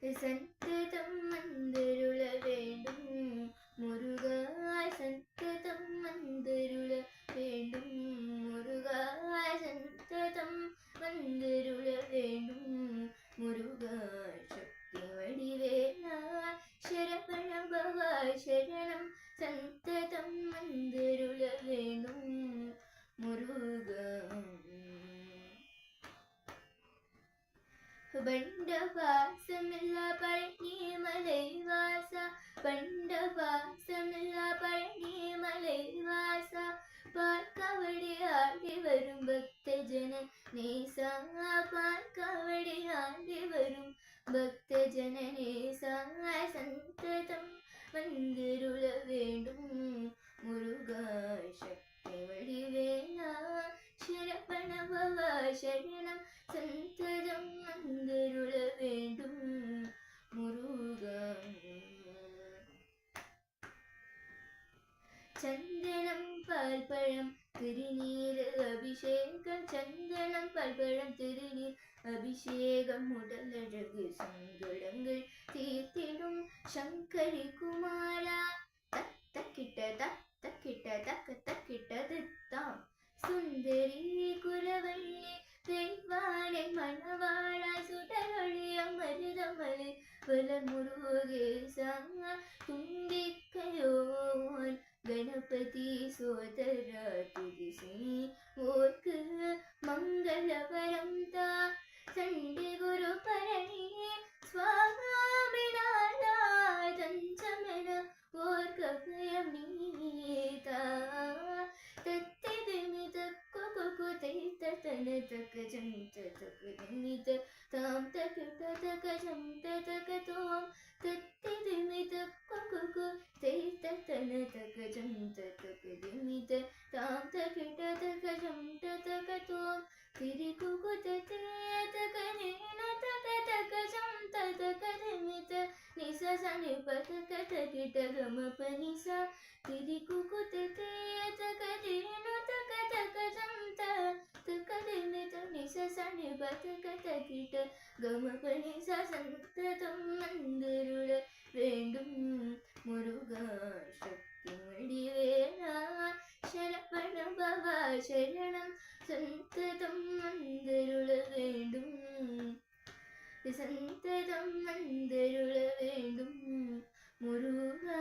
சந்ததம் வந்தருள வேண்டும் முருகா, சந்ததம் வந்தருள வேண்டும் முருகா, சந்ததம் வந்தருள வேண்டும் முருகா. சக்தி வடிவேலா சரவண பவா சரணம், சந்ததம் வந்தருள வேண்டும் முருகா. பண்டவாசமில்லா பழனி மலை வாசா, பண்டவாசமில்லா பழனி மலை வாசா, பார்க்கவடி ஆடி வரும் பக்த ஜன நேசா, பார்க்கவடி ஆடி வரும் பக்த ஜன நேசா. சந்ததம் வந்தருள வேண்டும் முருகா, சக்தி வடிவேலா சரவண பவா சரணம், சந்ததம் வந்தருள வேண்டும் முருகா. சந்தனம் பால் பழம் திருநீர் அபிஷேகம், சந்தனம் பால் பழம் திருநீர் அபிஷேகம், உடலழகு சங்கடங்கள் தீர்த்திடும் சங்கரி குமாரா. தக்கிட்ட தக்கிட்ட தக்க தக்கிட்டது தாம் சுந்தரி குரவள்ளி தெய்வானை மணவாழா, சுடரொழிய மருதமலை வளர் முருகேசா. தும்பிக்கையோன் கணபதி சோதரா துதிசி ஓர்க்கு மங்களவரம் தா, சண்டி குரு பரணி சுவாமிநாதா, தஞ்சமென ஓர் கபயம் நீதா. தத்திதிமித குகு தைத்த தன தக ஜந்த தக திமித தாம் தகிட்ட தக ஜந்த தக தோம், தத்திதிமித குகு தைத்த தன தக ஜந்த தக திமித தாம் தகிட்ட தக ஜந்த தக தோம், திரி குகு தக நேன தக தக ஜந்த தக திமித நிச சனி பதக தகிட்ட கம பனிசா, திரி குகு தக நேன தக தக ஜந்த தக திமித நிச சனி பதக தகிட்ட கம பனிசா. சந்ததம் வந்தருள வேண்டும் முருகா, சக்தி வடிவேலா சரவண பவா சரணம், சந்ததம் வந்தருள வேண்டும், சந்ததம் வந்தருள வேண்டும் முருகா.